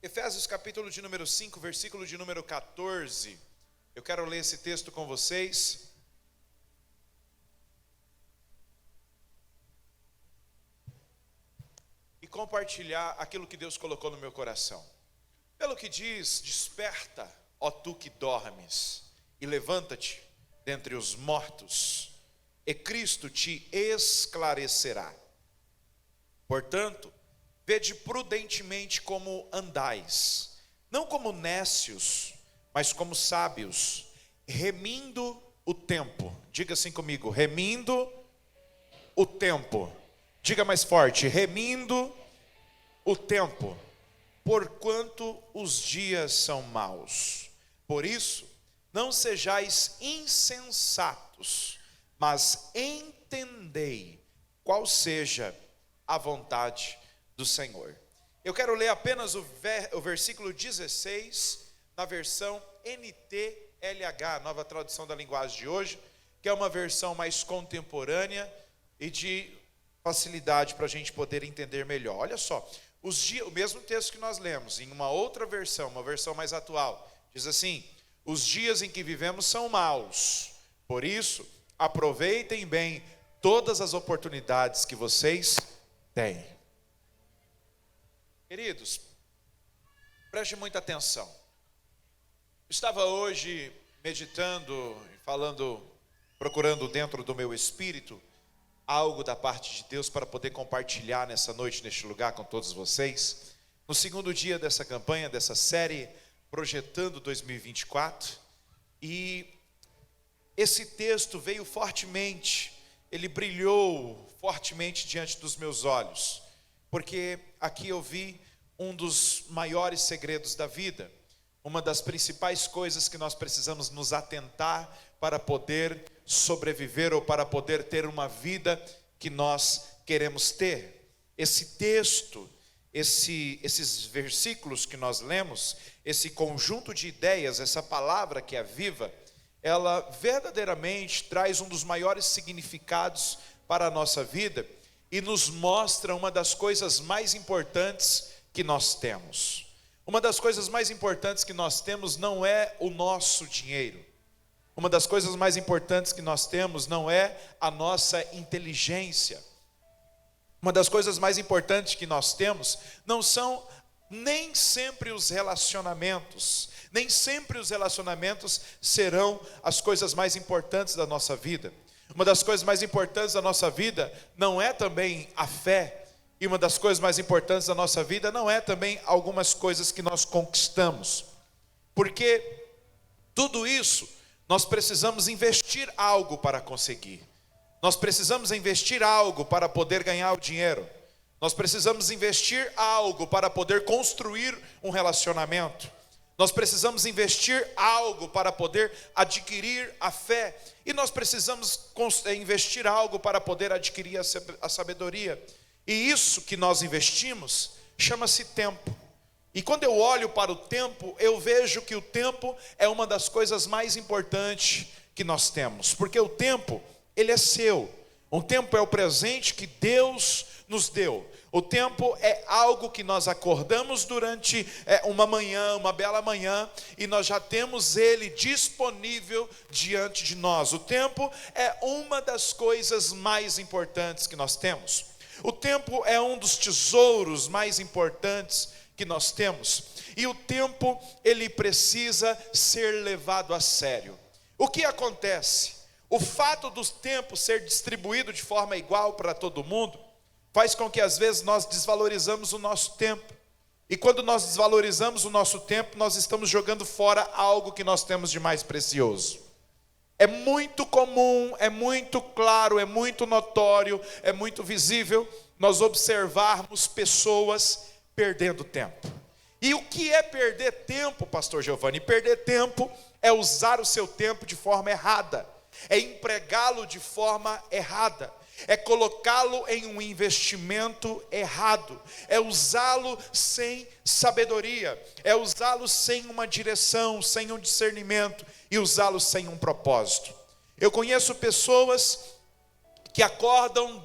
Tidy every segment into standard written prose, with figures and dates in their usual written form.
Efésios capítulo de número 5, versículo de número 14. Eu quero ler esse texto com vocês. E compartilhar aquilo que Deus colocou no meu coração. Pelo que diz: desperta, ó tu que dormes, e levanta-te dentre os mortos, e Cristo te esclarecerá. Portanto, vede prudentemente como andais, não como nécios, mas como sábios, remindo o tempo. Diga assim comigo: remindo o tempo. Diga mais forte: remindo o tempo, porquanto os dias são maus. Por isso, não sejais insensatos, mas entendei qual seja a vontade do Senhor. Eu quero ler apenas o versículo 16, na versão NTLH, nova tradução da linguagem de hoje, que é uma versão mais contemporânea e de facilidade para a gente poder entender melhor. Olha só, o mesmo texto que nós lemos, em uma outra versão, uma versão mais atual, diz assim: os dias em que vivemos são maus, por isso, aproveitem bem todas as oportunidades que vocês têm. Queridos, preste muita atenção. Estava hoje meditando, procurando dentro do meu espírito algo da parte de Deus para poder compartilhar nessa noite, neste lugar com todos vocês. No segundo dia dessa campanha, dessa série Projetando 2024, e esse texto veio fortemente, ele brilhou fortemente diante dos meus olhos, porque aqui eu vi um dos maiores segredos da vida, uma das principais coisas que nós precisamos nos atentar para poder sobreviver ou para poder ter uma vida que nós queremos ter. Esse texto, esses versículos que nós lemos, esse conjunto de ideias, essa palavra que é viva, ela verdadeiramente traz um dos maiores significados para a nossa vida e nos mostra uma das coisas mais importantes que nós temos. Uma das coisas mais importantes que nós temos não é o nosso dinheiro. Uma das coisas mais importantes que nós temos não é a nossa inteligência. Uma das coisas mais importantes que nós temos não são nem sempre os relacionamentos. Nem sempre os relacionamentos serão as coisas mais importantes da nossa vida. Uma das coisas mais importantes da nossa vida não é também a fé. E uma das coisas mais importantes da nossa vida não é também algumas coisas que nós conquistamos. Porque tudo isso nós precisamos investir algo para conseguir. Nós precisamos investir algo para poder ganhar o dinheiro. Nós precisamos investir algo para poder construir um relacionamento. Nós precisamos investir algo para poder adquirir a fé. E nós precisamos investir algo para poder adquirir a sabedoria. E isso que nós investimos chama-se tempo. E quando eu olho para o tempo, eu vejo que o tempo é uma das coisas mais importantes que nós temos. Porque o tempo, ele é seu. O tempo é o presente que Deus nos deu. O tempo é algo que nós acordamos durante uma manhã, uma bela manhã, e nós já temos ele disponível diante de nós. O tempo é uma das coisas mais importantes que nós temos. O tempo é um dos tesouros mais importantes que nós temos. E o tempo, ele precisa ser levado a sério. O que acontece? O fato do tempo ser distribuído de forma igual para todo mundo faz com que às vezes nós desvalorizamos o nosso tempo. E quando nós desvalorizamos o nosso tempo, nós estamos jogando fora algo que nós temos de mais precioso. É muito comum, é muito claro, é muito notório, é muito visível nós observarmos pessoas perdendo tempo. E o que é perder tempo, pastor Giovanni? Perder tempo é usar o seu tempo de forma errada, é empregá-lo de forma errada, é colocá-lo em um investimento errado, é usá-lo sem sabedoria, é usá-lo sem uma direção, sem um discernimento e usá-lo sem um propósito. Eu conheço pessoas que acordam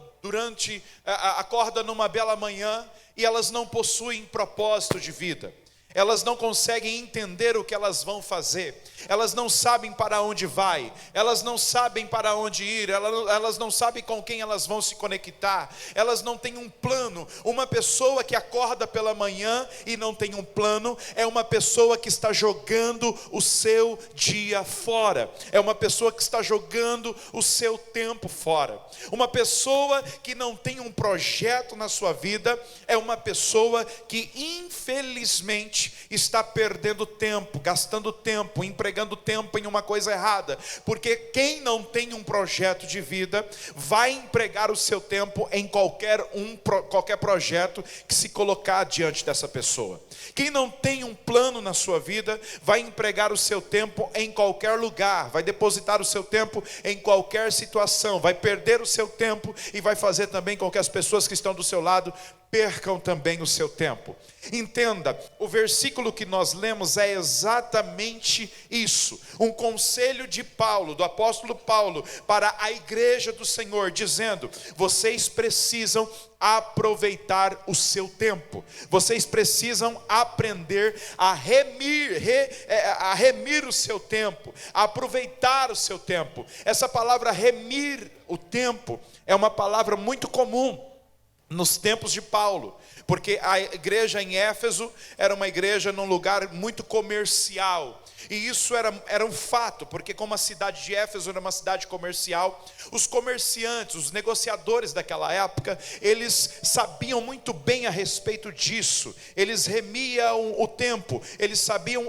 numa bela manhã e elas não possuem propósito de vida. Elas não conseguem entender o que elas vão fazer, elas não sabem para onde vai, elas não sabem para onde ir, elas não sabem com quem elas vão se conectar, elas não têm um plano. Uma pessoa que acorda pela manhã e não tem um plano, é uma pessoa que está jogando o seu dia fora, é uma pessoa que está jogando o seu tempo fora. Uma pessoa que não tem um projeto na sua vida, é uma pessoa que infelizmente está perdendo tempo, gastando tempo, empregando tempo em uma coisa errada, porque quem não tem um projeto de vida, vai empregar o seu tempo em qualquer projeto que se colocar diante dessa pessoa. Quem não tem um plano na sua vida, vai empregar o seu tempo em qualquer lugar, vai depositar o seu tempo em qualquer situação, vai perder o seu tempo e vai fazer também com que as pessoas que estão do seu lado percam também o seu tempo. Entenda, o versículo que nós lemos é exatamente isso, um conselho de Paulo, do apóstolo Paulo, para a igreja do Senhor, dizendo: vocês precisam aproveitar o seu tempo, vocês precisam aprender a remir o seu tempo, a aproveitar o seu tempo. Essa palavra remir o tempo é uma palavra muito comum nos tempos de Paulo, porque a igreja em Éfeso era uma igreja num lugar muito comercial, e isso era um fato, porque como a cidade de Éfeso era uma cidade comercial, os comerciantes, os negociadores daquela época, eles sabiam muito bem a respeito disso, eles remiam o tempo, eles sabiam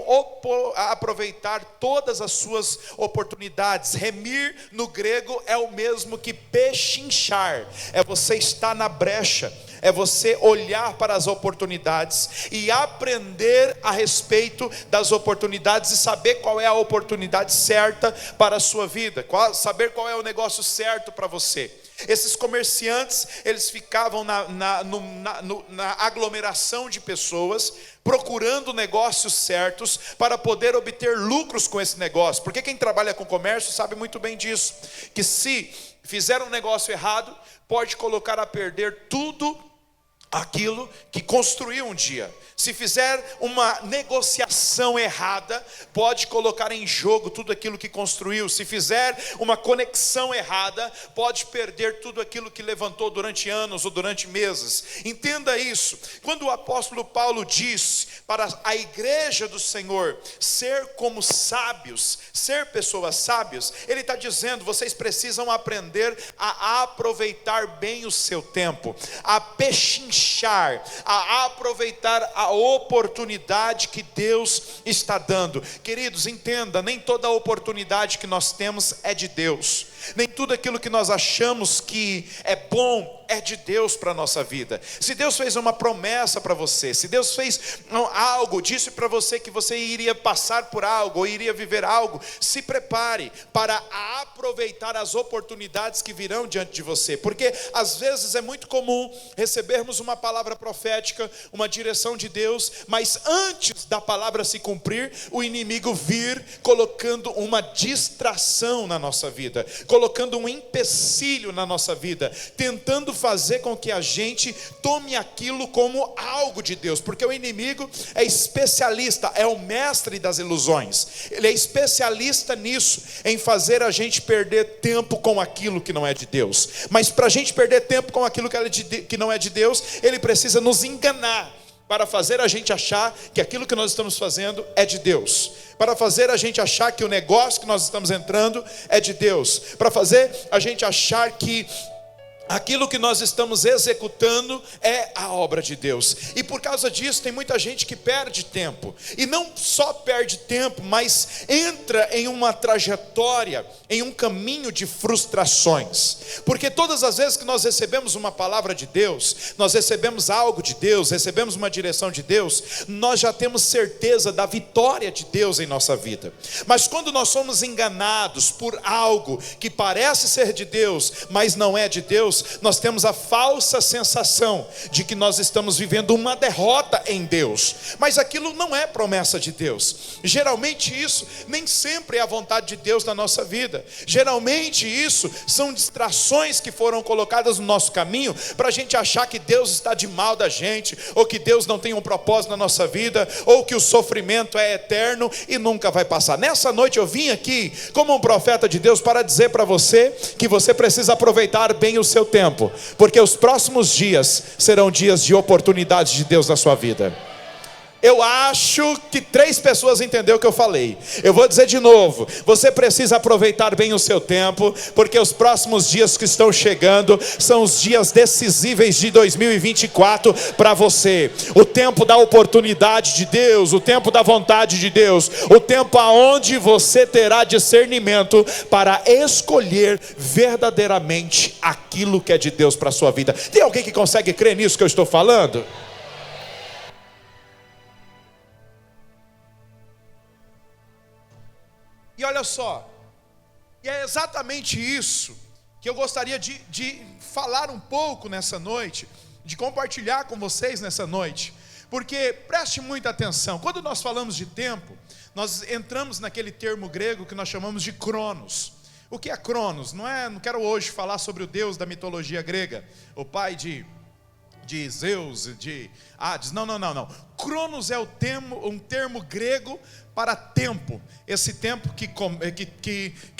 aproveitar todas as suas oportunidades. Remir no grego é o mesmo que pechinchar, é você estar na brecha, é você olhar para as oportunidades e aprender a respeito das oportunidades e saber qual é a oportunidade certa para a sua vida, saber qual é o negócio certo para você. Esses comerciantes, eles ficavam na aglomeração de pessoas, procurando negócios certos para poder obter lucros com esse negócio, porque quem trabalha com comércio sabe muito bem disso, que se fizer um negócio errado, pode colocar a perder tudo aquilo que construiu um dia. Se fizer uma negociação errada, pode colocar em jogo tudo aquilo que construiu. Se fizer uma conexão errada, pode perder tudo aquilo que levantou durante anos ou durante meses. Entenda isso. Quando o apóstolo Paulo diz para a igreja do Senhor ser como sábios, ser pessoas sábias, ele está dizendo: vocês precisam aprender a aproveitar bem o seu tempo, a pechinchar, a aproveitar a oportunidade que Deus está dando. Queridos, entenda, nem toda oportunidade que nós temos é de Deus, nem tudo aquilo que nós achamos que é bom é de Deus para a nossa vida. Se Deus fez uma promessa para você, se Deus fez algo, disse para você que você iria passar por algo, ou iria viver algo, se prepare para aproveitar as oportunidades que virão diante de você, porque às vezes é muito comum recebermos uma palavra profética, uma direção de Deus, mas antes da palavra se cumprir, o inimigo vir colocando uma distração na nossa vida, colocando um empecilho na nossa vida, tentando fazer com que a gente tome aquilo como algo de Deus, porque o inimigo é especialista, é o mestre das ilusões, ele é especialista nisso, em fazer a gente perder tempo com aquilo que não é de Deus. Mas para a gente perder tempo com aquilo que não é de Deus, ele precisa nos enganar, para fazer a gente achar que aquilo que nós estamos fazendo é de Deus, para fazer a gente achar que o negócio que nós estamos entrando é de Deus, para fazer a gente achar que aquilo que nós estamos executando é a obra de Deus. E por causa disso tem muita gente que perde tempo, e não só perde tempo, mas entra em uma trajetória, em um caminho de frustrações, porque todas as vezes que nós recebemos uma palavra de Deus, nós recebemos algo de Deus, recebemos uma direção de Deus, nós já temos certeza da vitória de Deus em nossa vida. Mas quando nós somos enganados por algo que parece ser de Deus, mas não é de Deus, Deus, nós temos a falsa sensação de que nós estamos vivendo uma derrota em Deus, mas aquilo não é promessa de Deus. Geralmente isso nem sempre é a vontade de Deus na nossa vida. Geralmente isso são distrações que foram colocadas no nosso caminho para a gente achar que Deus está de mal da gente, ou que Deus não tem um propósito na nossa vida, ou que o sofrimento é eterno e nunca vai passar. Nessa noite eu vim aqui como um profeta de Deus para dizer para você que você precisa aproveitar bem o seu tempo, porque os próximos dias serão dias de oportunidades de Deus na sua vida. Eu acho que 3 pessoas entenderam o que eu falei. Eu vou dizer de novo: você precisa aproveitar bem o seu tempo, porque os próximos dias que estão chegando são os dias decisíveis de 2024 para você. O tempo da oportunidade de Deus, o tempo da vontade de Deus, o tempo aonde você terá discernimento para escolher verdadeiramente aquilo que é de Deus para a sua vida. Tem alguém que consegue crer nisso que eu estou falando? E olha só, e é exatamente isso que eu gostaria de falar um pouco nessa noite, de compartilhar com vocês nessa noite, porque preste muita atenção. Quando nós falamos de tempo, nós entramos naquele termo grego que nós chamamos de Cronos. O que é Cronos? Não quero hoje falar sobre o deus da mitologia grega, o pai de Zeus, de Hades, não. Cronos é um termo grego para tempo, esse tempo que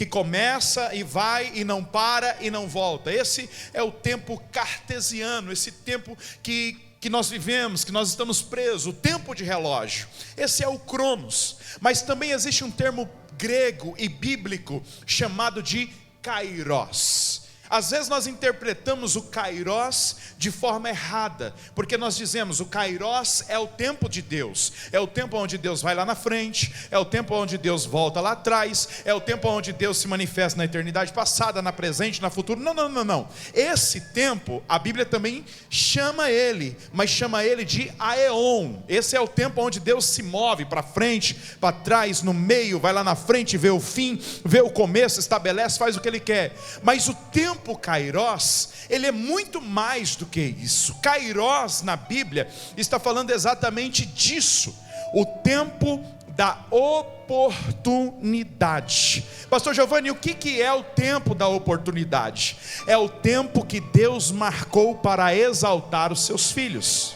começa e vai e não para e não volta. Esse é o tempo cartesiano, esse tempo que nós vivemos, que nós estamos presos, o tempo de relógio. Esse é o Cronos. Mas também existe um termo grego e bíblico chamado de Kairos. Às vezes nós interpretamos o Kairos de forma errada, porque nós dizemos o Kairos é o tempo de Deus, é o tempo onde Deus vai lá na frente, é o tempo onde Deus volta lá atrás, é o tempo onde Deus se manifesta na eternidade passada, na presente, na futura. Não. Esse tempo, a Bíblia também chama ele, mas chama ele de Aeon. Esse é o tempo onde Deus se move para frente, para trás, no meio, vai lá na frente, vê o fim, vê o começo, estabelece, faz o que ele quer. Mas o tempo Kairos, ele é muito mais do que isso. Kairos na Bíblia está falando exatamente disso, o tempo da oportunidade. Pastor Giovanni, o que é o tempo da oportunidade? É o tempo que Deus marcou para exaltar os seus filhos.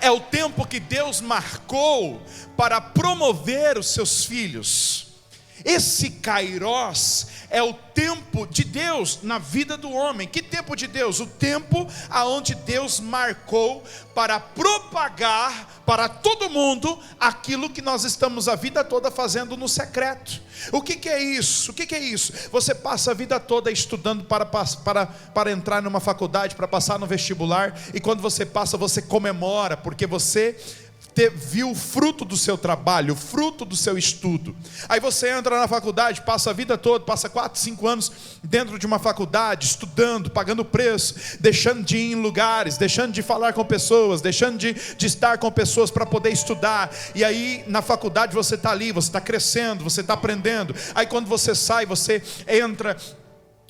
É o tempo que Deus marcou para promover os seus filhos. Esse Kairos é o tempo de Deus na vida do homem. Que tempo de Deus? O tempo aonde Deus marcou para propagar para todo mundo aquilo que nós estamos a vida toda fazendo no secreto. O que é isso? O que é isso? Você passa a vida toda estudando para entrar numa faculdade, para passar no vestibular, e quando você passa, você comemora, porque você viu o fruto do seu trabalho, o fruto do seu estudo. Aí você entra na faculdade, passa a vida toda, passa 4, 5 anos dentro de uma faculdade, estudando, pagando preço, deixando de ir em lugares, deixando de falar com pessoas, deixando de estar com pessoas para poder estudar. E aí na faculdade você está ali, você está crescendo, você está aprendendo. Aí quando você sai, você entra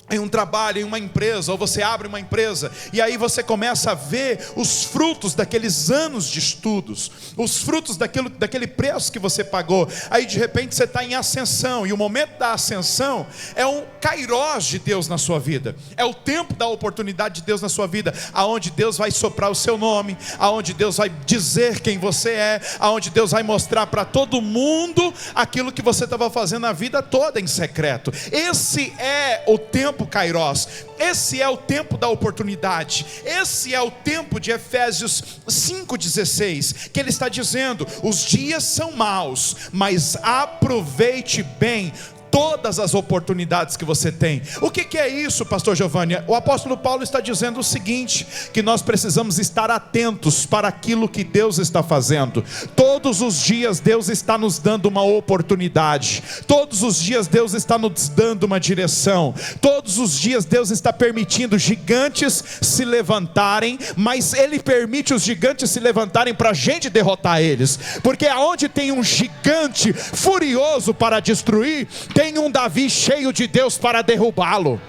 em um trabalho, em uma empresa, ou você abre uma empresa, e aí você começa a ver os frutos daqueles anos de estudos, os frutos daquele preço que você pagou. Aí de repente você está em ascensão, e o momento da ascensão é um Kairos de Deus na sua vida, é o tempo da oportunidade de Deus na sua vida, aonde Deus vai soprar o seu nome, aonde Deus vai dizer quem você é, aonde Deus vai mostrar para todo mundo aquilo que você estava fazendo a vida toda em secreto. Esse é o tempo Kairos, esse é o tempo da oportunidade, esse é o tempo de Efésios 5,16, que ele está dizendo: os dias são maus, mas aproveite bem todas as oportunidades que você tem. O que é isso, pastor Giovanni? O apóstolo Paulo está dizendo o seguinte, que nós precisamos estar atentos para aquilo que Deus está fazendo. Todos os dias Deus está nos dando uma oportunidade, todos os dias Deus está nos dando uma direção, todos os dias Deus está permitindo gigantes se levantarem, mas Ele permite os gigantes se levantarem para a gente derrotar eles, porque aonde tem um gigante furioso para destruir, tem um Davi cheio de Deus para derrubá-lo.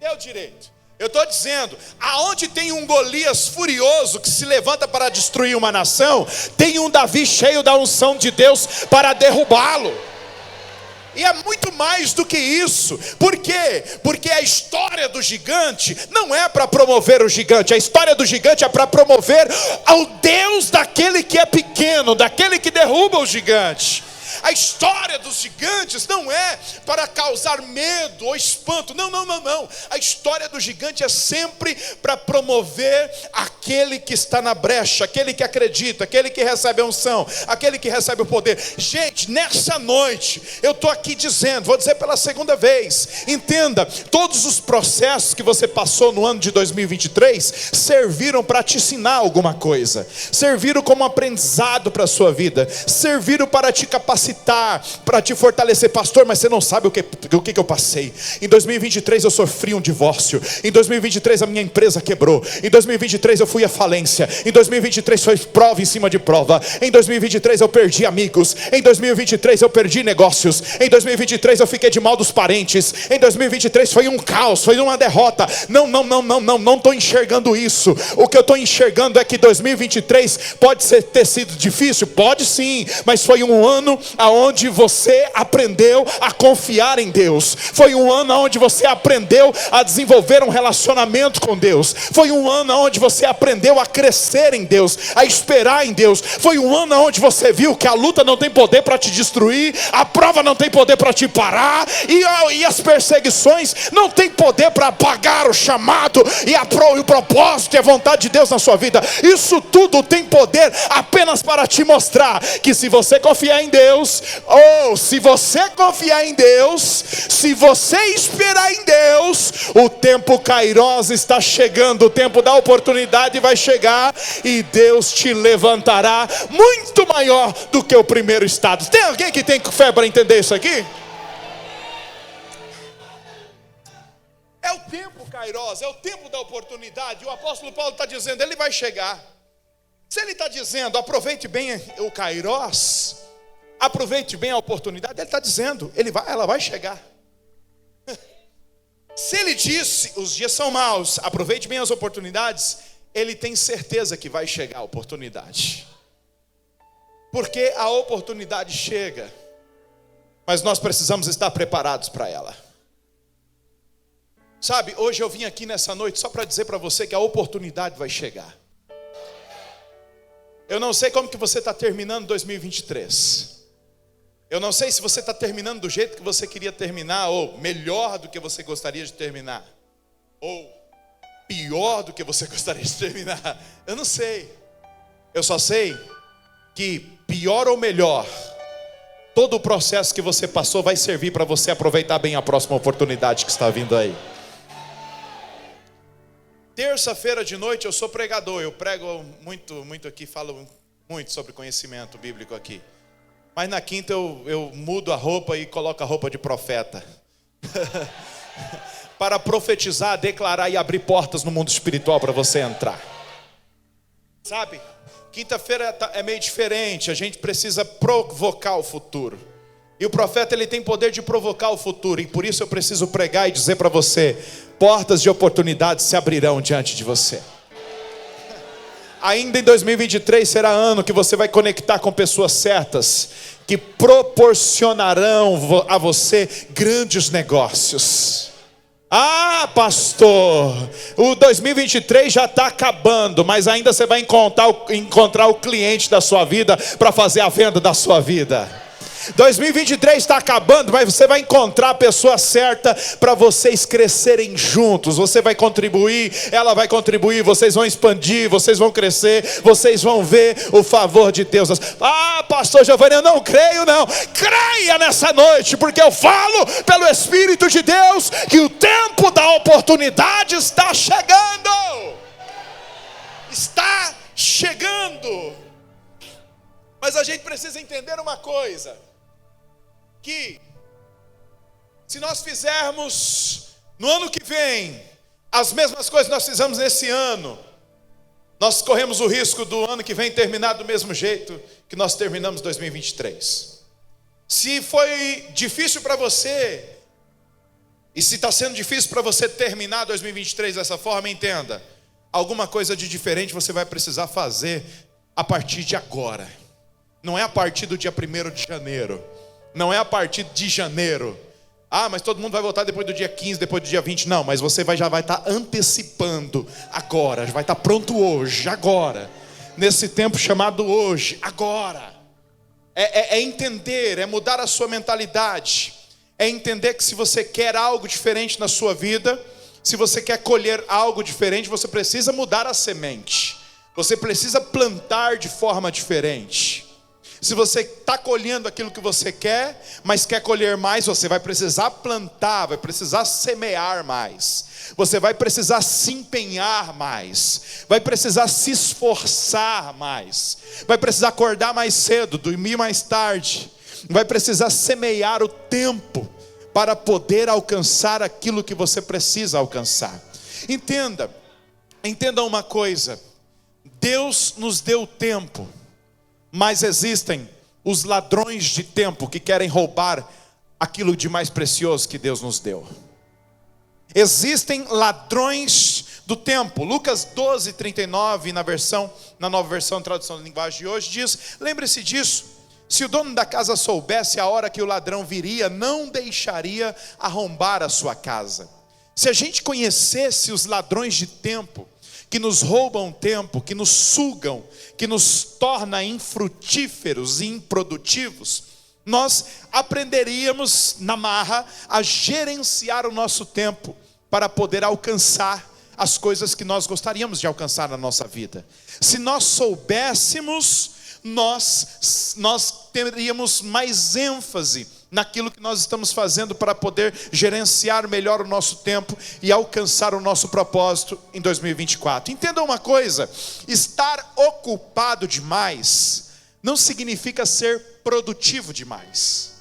Deu direito. Eu estou dizendo, aonde tem um Golias furioso que se levanta para destruir uma nação, tem um Davi cheio da unção de Deus para derrubá-lo. E é muito mais do que isso. Por quê? Porque a história do gigante não é para promover o gigante. A história do gigante é para promover ao Deus daquele que é pequeno, daquele que derruba o gigante. A história dos gigantes não é para causar medo ou espanto. Não. A história do gigante é sempre para promover aquele que está na brecha, aquele que acredita, aquele que recebe a unção, aquele que recebe o poder. Gente, nessa noite, eu estou aqui dizendo, vou dizer pela segunda vez, entenda, todos os processos que você passou no ano de 2023, serviram para te ensinar alguma coisa, serviram como aprendizado para a sua vida, serviram para te capacitar, para te fortalecer. Pastor, mas você não sabe o que eu passei. Em 2023 eu sofri um divórcio. Em 2023 a minha empresa quebrou. Em 2023 eu fui à falência. Em 2023 foi prova em cima de prova. Em 2023 eu perdi amigos. Em 2023 eu perdi negócios. Em 2023 eu fiquei de mal dos parentes. Em 2023 foi um caos, foi uma derrota. Não estou enxergando isso. O que eu estou enxergando é que 2023 pode ter sido difícil, pode sim, mas foi um ano aonde você aprendeu a confiar em Deus. Foi um ano onde você aprendeu a desenvolver um relacionamento com Deus. Foi um ano onde você aprendeu a crescer em Deus, a esperar em Deus. Foi um ano onde você viu que a luta não tem poder para te destruir, a prova não tem poder para te parar, e as perseguições não tem poder para apagar o chamado e o propósito e a vontade de Deus na sua vida. Isso tudo tem poder apenas para te mostrar que se você confiar em Deus, ou se você confiar em Deus, se você esperar em Deus, o tempo Kairos está chegando, o tempo da oportunidade vai chegar, e Deus te levantará muito maior do que o primeiro estado. Tem alguém que tem fé para entender isso aqui? É o tempo Kairos, é o tempo da oportunidade. O apóstolo Paulo está dizendo, ele vai chegar. Se ele está dizendo, aproveite bem o Kairos, aproveite bem a oportunidade, ele está dizendo, ela vai chegar. Se ele disse, os dias são maus, aproveite bem as oportunidades, ele tem certeza que vai chegar a oportunidade. Porque a oportunidade chega, mas nós precisamos estar preparados para ela. Sabe, hoje eu vim aqui nessa noite só para dizer para você que a oportunidade vai chegar. Eu não sei como que você está terminando 2023. Eu não sei se você está terminando do jeito que você queria terminar, ou melhor do que você gostaria de terminar, ou pior do que você gostaria de terminar. Eu não sei. Eu só sei que pior ou melhor, todo o processo que você passou vai servir para você aproveitar bem a próxima oportunidade que está vindo aí. Terça-feira de noite eu sou pregador, eu prego muito aqui, falo muito sobre conhecimento bíblico aqui. Mas na quinta eu mudo a roupa e coloco a roupa de profeta. Para profetizar, declarar e abrir portas no mundo espiritual para você entrar. Sabe, quinta-feira é meio diferente, a gente precisa provocar o futuro. E o profeta ele tem poder de provocar o futuro, e por isso eu preciso pregar e dizer para você, portas de oportunidade se abrirão diante de você. Ainda em 2023 será ano que você vai conectar com pessoas certas, que proporcionarão a você grandes negócios. Ah, pastor, o 2023 já está acabando, mas ainda você vai encontrar o cliente da sua vida para fazer a venda da sua vida. 2023 está acabando, mas você vai encontrar a pessoa certa para vocês crescerem juntos. Você vai contribuir, ela vai contribuir, vocês vão expandir, vocês vão crescer, vocês vão ver o favor de Deus. Ah, pastor Giovanni, eu não creio não. Creia nessa noite, porque eu falo pelo Espírito de Deus que o tempo da oportunidade está chegando. Está chegando. Mas a gente precisa entender uma coisa, que se nós fizermos no ano que vem as mesmas coisas que nós fizemos nesse ano, nós corremos o risco do ano que vem terminar do mesmo jeito que nós terminamos 2023. Se foi difícil para você E se está sendo difícil para você terminar 2023 dessa forma, entenda: alguma coisa de diferente você vai precisar fazer a partir de agora. Não é a partir do dia 1º de janeiro. Não é a partir de janeiro. Ah, mas todo mundo vai voltar depois do dia 15, depois do dia 20. Não, mas você já vai estar antecipando agora. Já vai estar pronto hoje, agora. Nesse tempo chamado hoje, agora. É entender, é mudar a sua mentalidade. É entender que se você quer algo diferente na sua vida, se você quer colher algo diferente, você precisa mudar a semente. Você precisa plantar de forma diferente. Se você está colhendo aquilo que você quer, mas quer colher mais, você vai precisar plantar, vai precisar semear mais. Você vai precisar se empenhar mais. Vai precisar se esforçar mais. Vai precisar acordar mais cedo, dormir mais tarde. Vai precisar semear o tempo para poder alcançar aquilo que você precisa alcançar. Entenda uma coisa: Deus nos deu tempo, mas existem os ladrões de tempo que querem roubar aquilo de mais precioso que Deus nos deu. Existem ladrões do tempo. Lucas 12:39, na nova versão, tradução da linguagem de hoje, diz: lembre-se disso, se o dono da casa soubesse a hora que o ladrão viria, não deixaria arrombar a sua casa. Se a gente conhecesse os ladrões de tempo, que nos roubam tempo, que nos sugam, que nos torna infrutíferos e improdutivos, nós aprenderíamos na marra a gerenciar o nosso tempo para poder alcançar as coisas que nós gostaríamos de alcançar na nossa vida. Se nós soubéssemos, nós teríamos mais ênfase naquilo que nós estamos fazendo para poder gerenciar melhor o nosso tempo e alcançar o nosso propósito em 2024. Entenda uma coisa: estar ocupado demais não significa ser produtivo demais.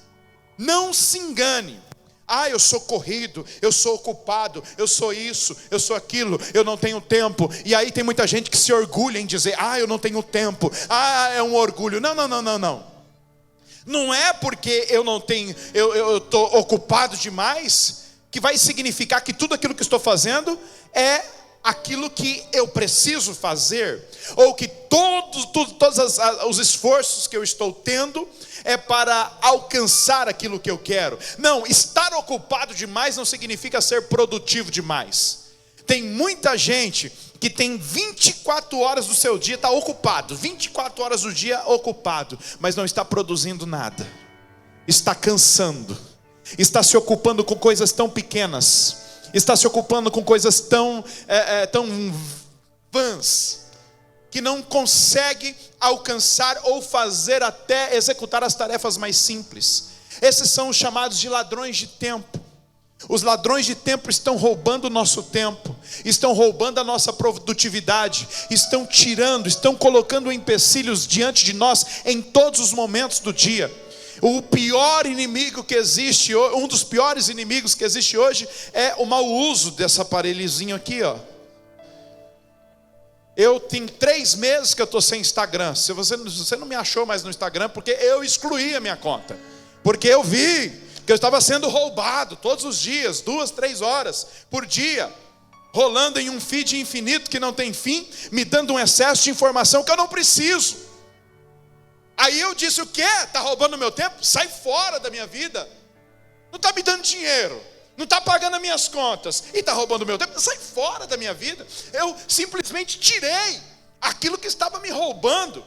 Não se engane. Ah, eu sou corrido, eu sou ocupado, eu sou isso, eu sou aquilo, eu não tenho tempo. E aí tem muita gente que se orgulha em dizer: ah, eu não tenho tempo. Ah, é um orgulho. Não. Não é porque eu estou ocupado demais que vai significar que tudo aquilo que estou fazendo é aquilo que eu preciso fazer, ou que todos os esforços que eu estou tendo é para alcançar aquilo que eu quero. Não, estar ocupado demais não significa ser produtivo demais. Tem muita gente que tem 24 horas do seu dia, está ocupado, 24 horas do dia ocupado, mas não está produzindo nada, está cansando, está se ocupando com coisas tão pequenas, está se ocupando com coisas tão vãs, que não consegue alcançar ou fazer até executar as tarefas mais simples. Esses são os chamados de ladrões de tempo. Os ladrões de tempo estão roubando o nosso tempo, estão roubando a nossa produtividade, estão colocando empecilhos diante de nós em todos os momentos do dia. O pior inimigo que existe, um dos piores inimigos que existe hoje é o mau uso desse aparelhozinho aqui, ó. Eu tenho 3 meses que eu estou sem Instagram. Se você não me achou mais no Instagram, porque eu excluí a minha conta, porque eu vi que eu estava sendo roubado todos os dias, 2, 3 horas por dia, rolando em um feed infinito que não tem fim, me dando um excesso de informação que eu não preciso. Aí eu disse: o quê? Está roubando meu tempo? Sai fora da minha vida. Não está me dando dinheiro, não está pagando as minhas contas e está roubando meu tempo? Sai fora da minha vida. Eu simplesmente tirei aquilo que estava me roubando.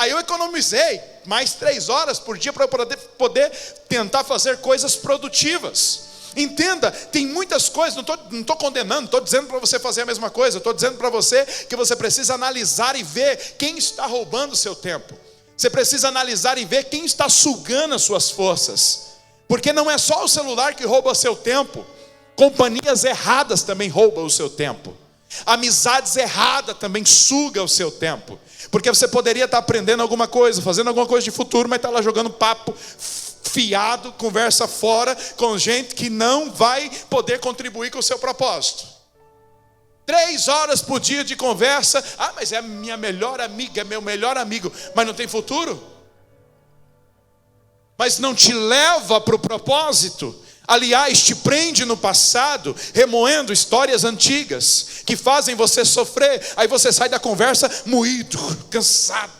Aí eu economizei mais 3 horas por dia para eu poder tentar fazer coisas produtivas. Entenda, tem muitas coisas, não estou condenando, estou dizendo para você fazer a mesma coisa. Estou dizendo para você que você precisa analisar e ver quem está roubando o seu tempo. Você precisa analisar e ver quem está sugando as suas forças. Porque não é só o celular que rouba o seu tempo. Companhias erradas também roubam o seu tempo. Amizades erradas também sugam o seu tempo. Porque você poderia estar aprendendo alguma coisa, fazendo alguma coisa de futuro, mas está lá jogando papo fiado, conversa fora, com gente que não vai poder contribuir com o seu propósito. 3 horas por dia de conversa. Ah, mas é a minha melhor amiga, é meu melhor amigo. Mas não tem futuro? Mas não te leva para o propósito? Aliás, te prende no passado, remoendo histórias antigas que fazem você sofrer. Aí você sai da conversa moído, cansado.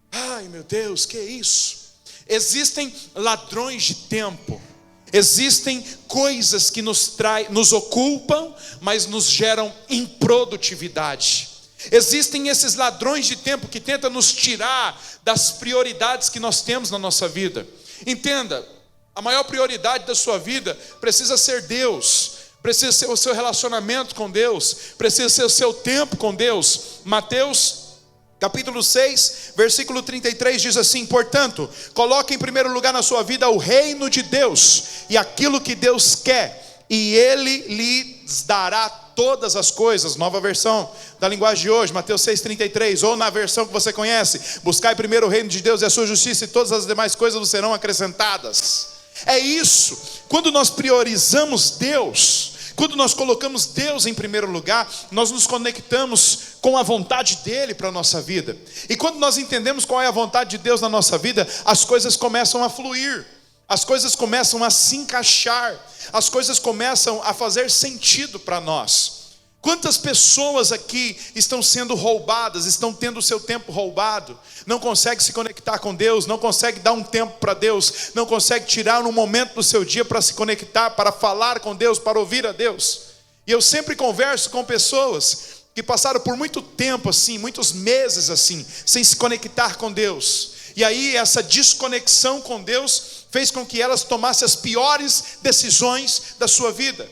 Ai, meu Deus, que é isso? Existem ladrões de tempo. Existem coisas que nos ocupam, mas nos geram improdutividade. Existem esses ladrões de tempo que tentam nos tirar das prioridades que nós temos na nossa vida. Entenda, a maior prioridade da sua vida precisa ser Deus, precisa ser o seu relacionamento com Deus, precisa ser o seu tempo com Deus. Mateus capítulo 6, versículo 33 diz assim: portanto, coloque em primeiro lugar na sua vida o reino de Deus e aquilo que Deus quer, e Ele lhes dará todas as coisas. Nova versão da linguagem de hoje, Mateus 6,33, ou na versão que você conhece: buscai primeiro o reino de Deus e a sua justiça, e todas as demais coisas vos serão acrescentadas. É isso, quando nós priorizamos Deus, quando nós colocamos Deus em primeiro lugar, nós nos conectamos com a vontade dEle para a nossa vida. E quando nós entendemos qual é a vontade de Deus na nossa vida, as coisas começam a fluir, as coisas começam a se encaixar, as coisas começam a fazer sentido para nós. Quantas pessoas aqui estão sendo roubadas, estão tendo o seu tempo roubado, não consegue se conectar com Deus, não consegue dar um tempo para Deus, não consegue tirar um momento do seu dia para se conectar, para falar com Deus, para ouvir a Deus. E eu sempre converso com pessoas que passaram por muito tempo assim, muitos meses assim, sem se conectar com Deus. E aí essa desconexão com Deus fez com que elas tomassem as piores decisões da sua vida.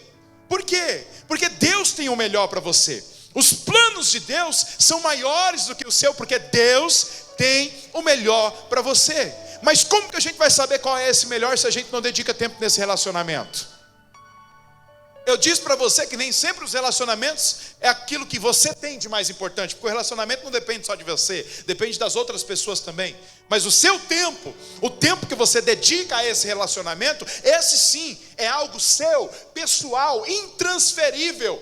Por quê? Porque Deus tem o melhor para você. Os planos de Deus são maiores do que o seu, porque Deus tem o melhor para você. Mas como que a gente vai saber qual é esse melhor se a gente não dedica tempo nesse relacionamento? Eu disse para você que nem sempre os relacionamentos é aquilo que você tem de mais importante, porque o relacionamento não depende só de você, depende das outras pessoas também. Mas o seu tempo, o tempo que você dedica a esse relacionamento, esse sim é algo seu, pessoal, intransferível,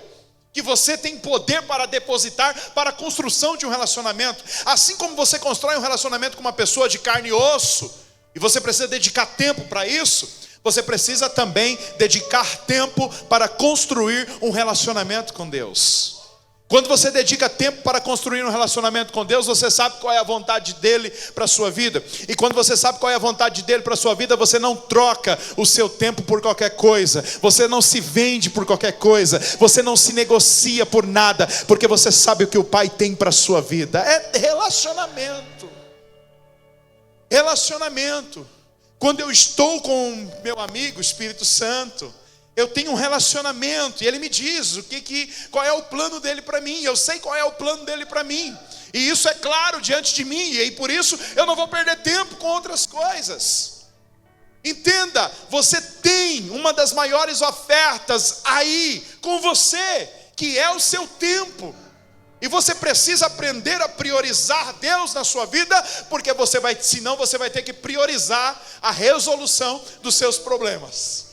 que você tem poder para depositar para a construção de um relacionamento. Assim como você constrói um relacionamento com uma pessoa de carne e osso, e você precisa dedicar tempo para isso, você precisa também dedicar tempo para construir um relacionamento com Deus. Quando você dedica tempo para construir um relacionamento com Deus, você sabe qual é a vontade dEle para a sua vida. E quando você sabe qual é a vontade dEle para a sua vida, você não troca o seu tempo por qualquer coisa. Você não se vende por qualquer coisa. Você não se negocia por nada, porque você sabe o que o Pai tem para a sua vida. É relacionamento. Relacionamento. Quando eu estou com meu amigo Espírito Santo, eu tenho um relacionamento, e ele me diz qual é o plano dele para mim, eu sei qual é o plano dele para mim, e isso é claro diante de mim, e por isso eu não vou perder tempo com outras coisas. Entenda, você tem uma das maiores ofertas aí com você, que é o seu tempo. E você precisa aprender a priorizar Deus na sua vida, porque senão você vai ter que priorizar a resolução dos seus problemas.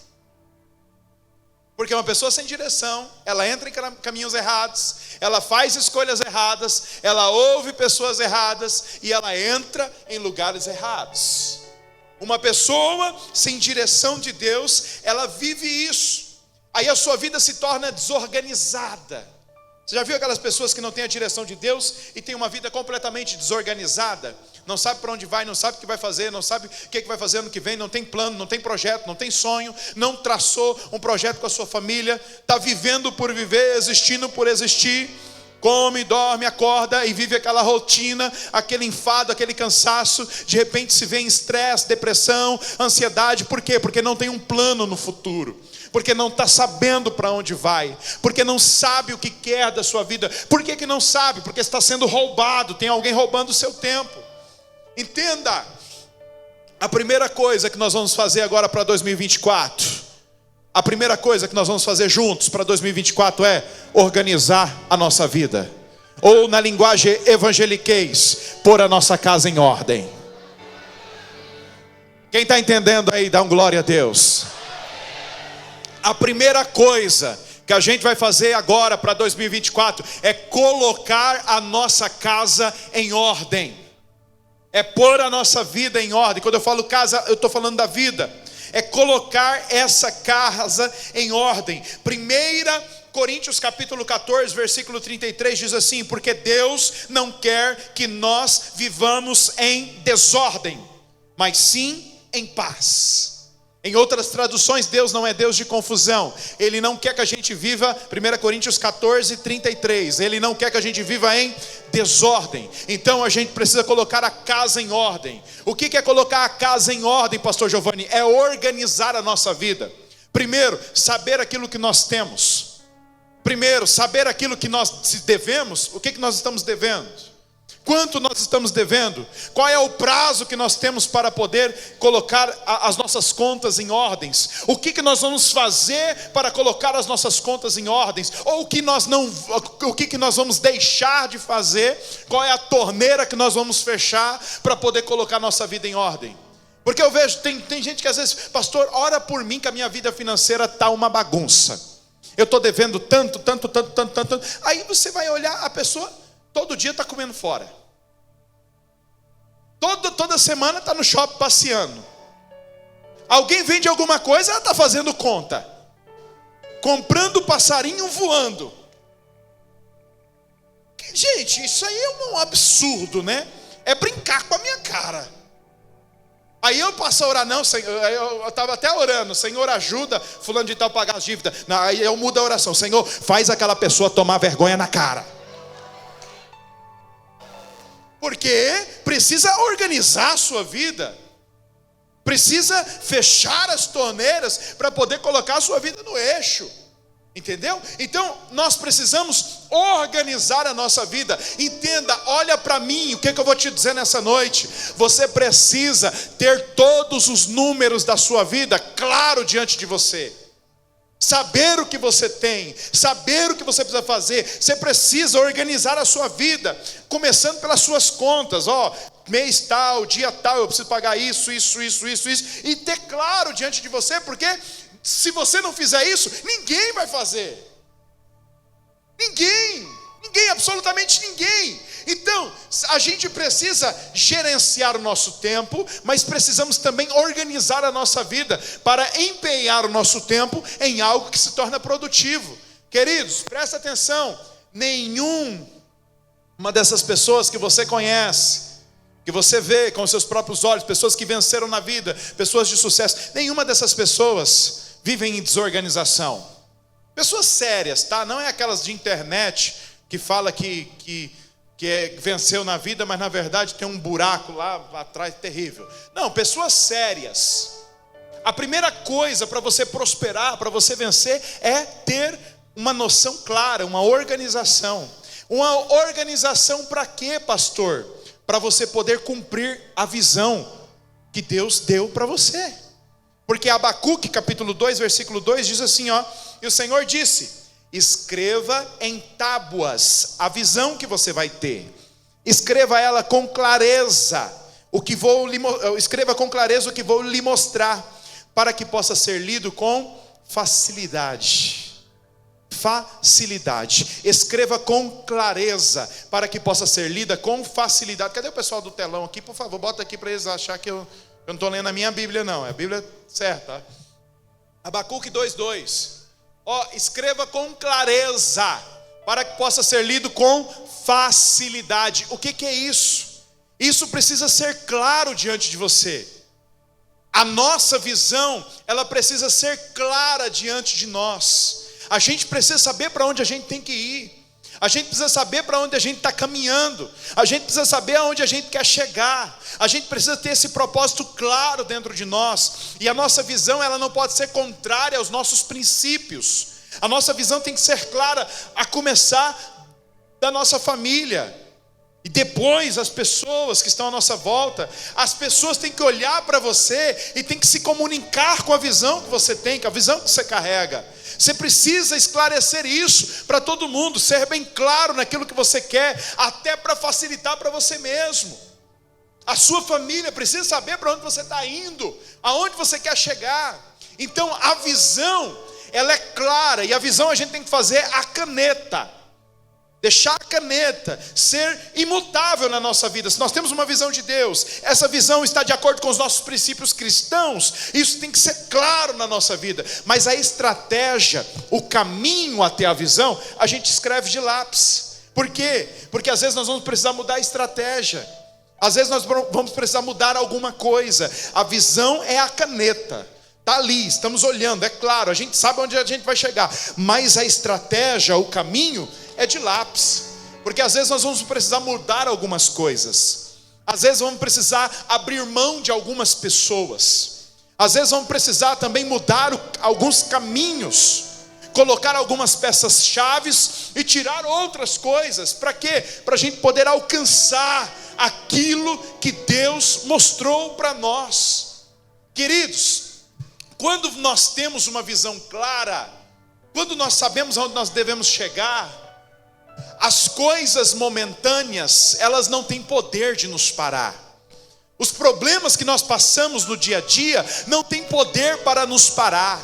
Porque uma pessoa sem direção, ela entra em caminhos errados, ela faz escolhas erradas, ela ouve pessoas erradas e ela entra em lugares errados. Uma pessoa sem direção de Deus, ela vive isso. Aí a sua vida se torna desorganizada. Você já viu aquelas pessoas que não têm a direção de Deus e têm uma vida completamente desorganizada? Não sabe para onde vai, não sabe o que vai fazer, não sabe o que vai fazer ano que vem, não tem plano, não tem projeto, não tem sonho, não traçou um projeto com a sua família, está vivendo por viver, existindo por existir, come, dorme, acorda e vive aquela rotina, aquele enfado, aquele cansaço, de repente se vê em estresse, depressão, ansiedade. Por quê? Porque não tem um plano no futuro. Porque não está sabendo para onde vai, porque não sabe o que quer da sua vida. Por que não sabe? Porque está sendo roubado, tem alguém roubando o seu tempo. Entenda, a primeira coisa que nós vamos fazer agora para 2024, a primeira coisa que nós vamos fazer juntos para 2024 é organizar a nossa vida, ou na linguagem evangeliquez, pôr a nossa casa em ordem. Quem está entendendo aí, dá um glória a Deus. A primeira coisa que a gente vai fazer agora para 2024 é colocar a nossa casa em ordem. É pôr a nossa vida em ordem. Quando eu falo casa, eu estou falando da vida. é colocar essa casa em ordem. 1 Coríntios capítulo 14, versículo 33 diz assim: porque Deus não quer que nós vivamos em desordem, mas sim em paz. Em outras traduções, Deus não é Deus de confusão. Ele não quer que a gente viva, 1 Coríntios 14, 33, Ele não quer que a gente viva em desordem. Então a gente precisa colocar a casa em ordem. O que é colocar a casa em ordem, pastor Giovanni? É organizar a nossa vida. Primeiro, saber aquilo que nós temos. Primeiro, saber aquilo que nós devemos. O que nós estamos devendo? Quanto nós estamos devendo? Qual é o prazo que nós temos para poder colocar as nossas contas em ordens? O que nós vamos fazer para colocar as nossas contas em ordens? Ou o que nós vamos deixar de fazer? Qual é a torneira que nós vamos fechar para poder colocar nossa vida em ordem? Porque eu vejo, tem gente que às vezes, pastor, ora por mim que a minha vida financeira está uma bagunça. Eu estou devendo tanto. Aí você vai olhar, a pessoa todo dia está comendo fora. Toda semana está no shopping passeando. Alguém vende alguma coisa, ela está fazendo conta. Comprando passarinho voando. Gente, isso aí é um absurdo, né? É brincar com a minha cara. Aí eu passo a orar, não, Senhor, eu estava até orando, Senhor, ajuda fulano de tal a pagar as dívidas. Não, aí eu mudo a oração, Senhor, faz aquela pessoa tomar vergonha na cara. Porque precisa organizar a sua vida. Precisa fechar as torneiras para poder colocar a sua vida no eixo. Entendeu? Então nós precisamos organizar a nossa vida. Entenda, olha para mim, o que eu vou te dizer nessa noite? Você precisa ter todos os números da sua vida claro diante de você. Saber o que você tem, saber o que você precisa fazer. Você precisa organizar a sua vida, começando pelas suas contas. Mês tal, dia tal, eu preciso pagar isso, e ter claro diante de você, porque se você não fizer isso, ninguém vai fazer. Ninguém, absolutamente ninguém. Então, a gente precisa gerenciar o nosso tempo, mas precisamos também organizar a nossa vida para empenhar o nosso tempo em algo que se torna produtivo. Queridos, presta atenção, nenhuma dessas pessoas que você conhece, que você vê com os seus próprios olhos, pessoas que venceram na vida, pessoas de sucesso, nenhuma dessas pessoas vivem em desorganização. Pessoas sérias, tá? Não é aquelas de internet que fala que venceu na vida, mas na verdade tem um buraco lá atrás terrível. Não, pessoas sérias. A primeira coisa para você prosperar, para você vencer, é ter uma noção clara, uma organização. Uma organização para quê, pastor? Para você poder cumprir a visão que Deus deu para você. Porque Abacuque, capítulo 2, versículo 2, diz assim, e o Senhor disse: escreva em tábuas a visão que você vai ter. Escreva ela com clareza, escreva com clareza o que vou lhe mostrar, para que possa ser lido com facilidade. Escreva com clareza, para que possa ser lida com facilidade. Cadê o pessoal do telão aqui? Por favor, bota aqui para eles acharem que eu não estou lendo a minha Bíblia, não. É a Bíblia certa. Abacuque 2:2. Escreva com clareza, para que possa ser lido com facilidade. O que é isso? Isso precisa ser claro diante de você. A nossa visão, ela precisa ser clara diante de nós. A gente precisa saber para onde a gente tem que ir. A gente precisa saber para onde a gente está caminhando. A gente precisa saber aonde a gente quer chegar. A gente precisa ter esse propósito claro dentro de nós. E a nossa visão, ela não pode ser contrária aos nossos princípios. A nossa visão tem que ser clara, a começar da nossa família. E depois as pessoas que estão à nossa volta. As pessoas têm que olhar para você e têm que se comunicar com a visão que você tem, com a visão que você carrega. Você precisa esclarecer isso para todo mundo, ser bem claro naquilo que você quer, até para facilitar para você mesmo. A sua família precisa saber para onde você está indo, aonde você quer chegar. Então a visão, ela é clara, e a visão a gente tem que fazer à caneta. Deixar a caneta ser imutável na nossa vida. Se nós temos uma visão de Deus, essa visão está de acordo com os nossos princípios cristãos, isso tem que ser claro na nossa vida. Mas a estratégia, o caminho até a visão, a gente escreve de lápis. Por quê? Porque às vezes nós vamos precisar mudar a estratégia. Às vezes nós vamos precisar mudar alguma coisa. A visão é a caneta. Está ali, estamos olhando, é claro, a gente sabe onde a gente vai chegar. Mas a estratégia, o caminho, é de lápis. Porque às vezes nós vamos precisar mudar algumas coisas. Às vezes vamos precisar abrir mão de algumas pessoas. Às vezes vamos precisar também mudar alguns caminhos. Colocar algumas peças-chaves e tirar outras coisas. Para quê? Para a gente poder alcançar aquilo que Deus mostrou para nós. Queridos, quando nós temos uma visão clara, quando nós sabemos aonde nós devemos chegar, as coisas momentâneas, elas não têm poder de nos parar. Os problemas que nós passamos no dia a dia não têm poder para nos parar.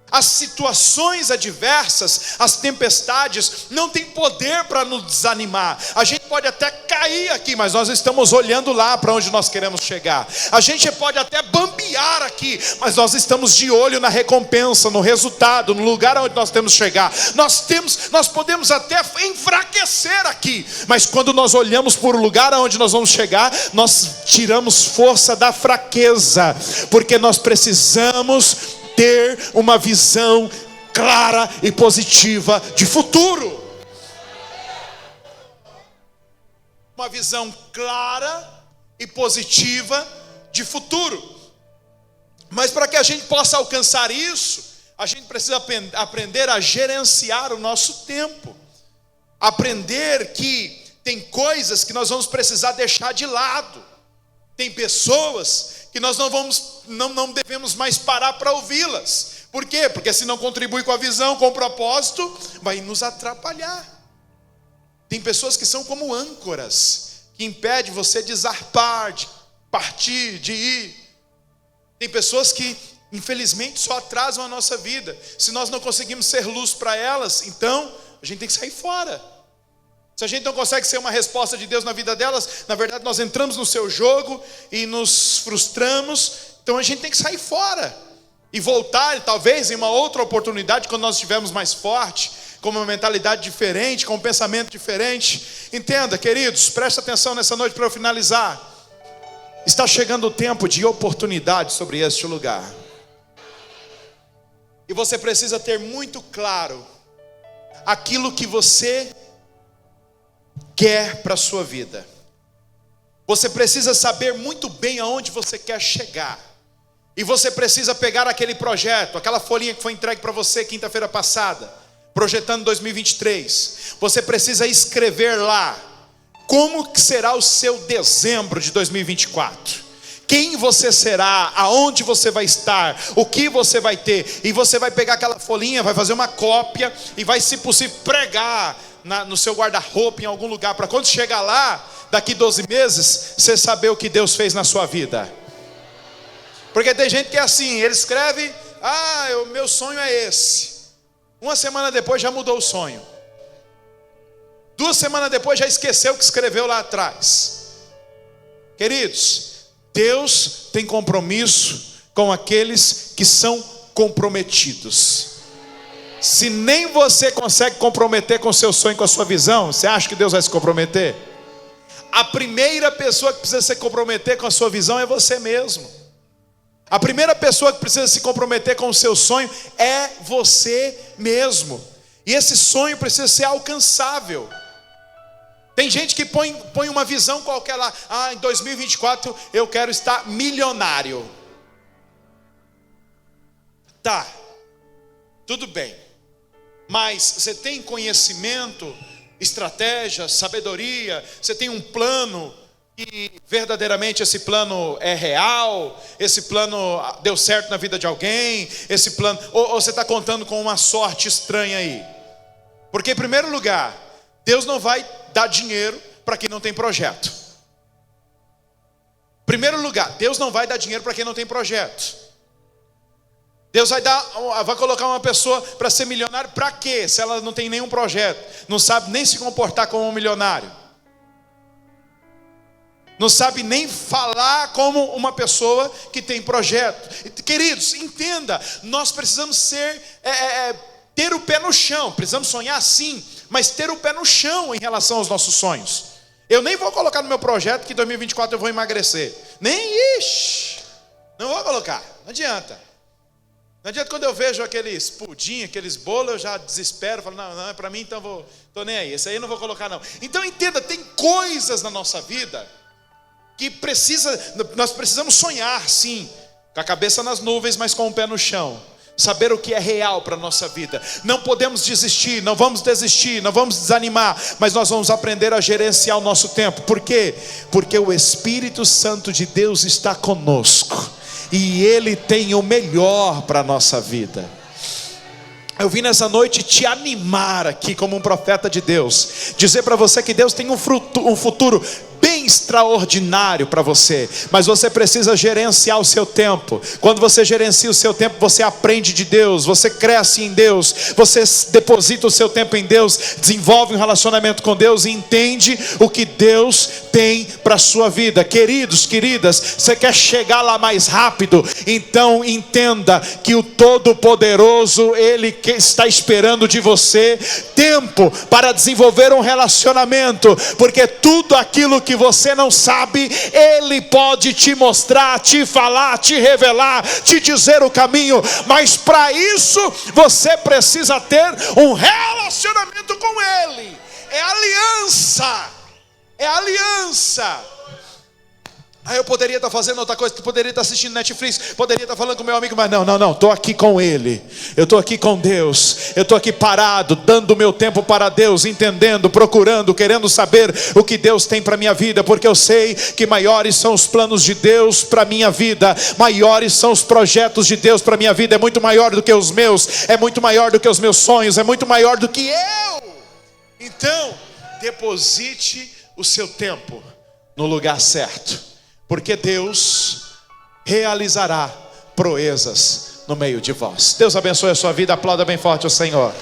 As situações adversas, as tempestades, não têm poder para nos desanimar. A gente pode até cair aqui, mas nós estamos olhando lá para onde nós queremos chegar. A gente pode até bambear aqui, mas nós estamos de olho na recompensa, no resultado, no lugar onde nós temos que chegar. Nós podemos até enfraquecer aqui, mas quando nós olhamos para o lugar onde nós vamos chegar, nós tiramos força da fraqueza, porque nós precisamos ter uma visão clara e positiva de futuro. Uma visão clara e positiva de futuro. Mas para que a gente possa alcançar isso, a gente precisa aprender a gerenciar o nosso tempo. Aprender que tem coisas que nós vamos precisar deixar de lado. Tem pessoas que nós não devemos mais parar para ouvi-las. Por quê? Porque se não contribui com a visão, com o propósito, vai nos atrapalhar. Tem pessoas que são como âncoras, que impedem você de zarpar, de partir, de ir. Tem pessoas que, infelizmente, só atrasam a nossa vida. Se nós não conseguimos ser luz para elas, então a gente tem que sair fora. Se a gente não consegue ser uma resposta de Deus na vida delas, na verdade nós entramos no seu jogo e nos frustramos. Então a gente tem que sair fora e voltar, talvez em uma outra oportunidade, quando nós estivermos mais forte, com uma mentalidade diferente, com um pensamento diferente. Entenda, queridos, presta atenção nessa noite para eu finalizar. Está chegando o tempo de oportunidade sobre este lugar. E você precisa ter muito claro aquilo que você quer para a sua vida. Você precisa saber muito bem aonde você quer chegar. E você precisa pegar aquele projeto, aquela folhinha que foi entregue para você quinta-feira passada, projetando 2023. Você precisa escrever lá como que será o seu dezembro de 2024. Quem você será, aonde você vai estar, o que você vai ter. E você vai pegar aquela folhinha, vai fazer uma cópia e vai, se possível, pregar no seu guarda-roupa em algum lugar, para quando chegar lá, daqui 12 meses, você saber o que Deus fez na sua vida. Porque tem gente que é assim, ele escreve, o meu sonho é esse. Uma semana depois já mudou o sonho. 2 semanas depois já esqueceu o que escreveu lá atrás. Queridos, Deus tem compromisso com aqueles que são comprometidos. Se nem você consegue comprometer com o seu sonho, com a sua visão, você acha que Deus vai se comprometer? A primeira pessoa que precisa se comprometer com a sua visão é você mesmo. A primeira pessoa que precisa se comprometer com o seu sonho é você mesmo. E esse sonho precisa ser alcançável. Tem gente que põe uma visão qualquer lá. Em 2024 eu quero estar milionário. Tá, tudo bem. Mas você tem conhecimento, estratégia, sabedoria, você tem um plano, e verdadeiramente esse plano é real, esse plano deu certo na vida de alguém, esse plano, ou você está contando com uma sorte estranha aí? Porque em primeiro lugar, Deus não vai dar dinheiro para quem não tem projeto. Em primeiro lugar, Deus não vai dar dinheiro para quem não tem projeto. Deus vai colocar uma pessoa para ser milionário, para quê? Se ela não tem nenhum projeto, não sabe nem se comportar como um milionário, não sabe nem falar como uma pessoa que tem projeto. Queridos, entenda, nós precisamos ter o pé no chão. Precisamos sonhar sim, mas ter o pé no chão em relação aos nossos sonhos. Eu nem vou colocar no meu projeto que em 2024 eu vou emagrecer. Não vou colocar, não adianta. Não adianta, quando eu vejo aqueles pudim, aqueles bolos, eu já desespero, falo, não é para mim, então estou nem aí, esse aí eu não vou colocar não. Então entenda, tem coisas na nossa vida que nós precisamos sonhar sim, com a cabeça nas nuvens, mas com o pé no chão. Saber o que é real para a nossa vida. Não podemos desistir, não vamos desistir, não vamos desanimar, mas nós vamos aprender a gerenciar o nosso tempo. Por quê? Porque o Espírito Santo de Deus está conosco, e Ele tem o melhor para a nossa vida. Eu vim nessa noite te animar aqui como um profeta de Deus, dizer para você que Deus tem um futuro bem extraordinário para você, mas você precisa gerenciar o seu tempo. Quando você gerencia o seu tempo, você aprende de Deus, você cresce em Deus, você deposita o seu tempo em Deus, desenvolve um relacionamento com Deus e entende o que Deus tem para a sua vida. Queridos, queridas, você quer chegar lá mais rápido? Então entenda que o Todo-Poderoso, Ele está esperando de você tempo para desenvolver um relacionamento, porque tudo aquilo que você não sabe, Ele pode te mostrar, te falar, te revelar, te dizer o caminho, mas para isso você precisa ter um relacionamento com Ele. É aliança, é aliança. Eu poderia estar fazendo outra coisa, poderia estar assistindo Netflix, poderia estar falando com meu amigo, mas não, estou aqui com Ele, eu estou aqui com Deus, eu estou aqui parado, dando o meu tempo para Deus, entendendo, procurando, querendo saber o que Deus tem para a minha vida, porque eu sei que maiores são os planos de Deus para a minha vida, maiores são os projetos de Deus para a minha vida, é muito maior do que os meus, é muito maior do que os meus sonhos, é muito maior do que eu. Então, deposite o seu tempo no lugar certo, porque Deus realizará proezas no meio de vós. Deus abençoe a sua vida, aplauda bem forte o Senhor.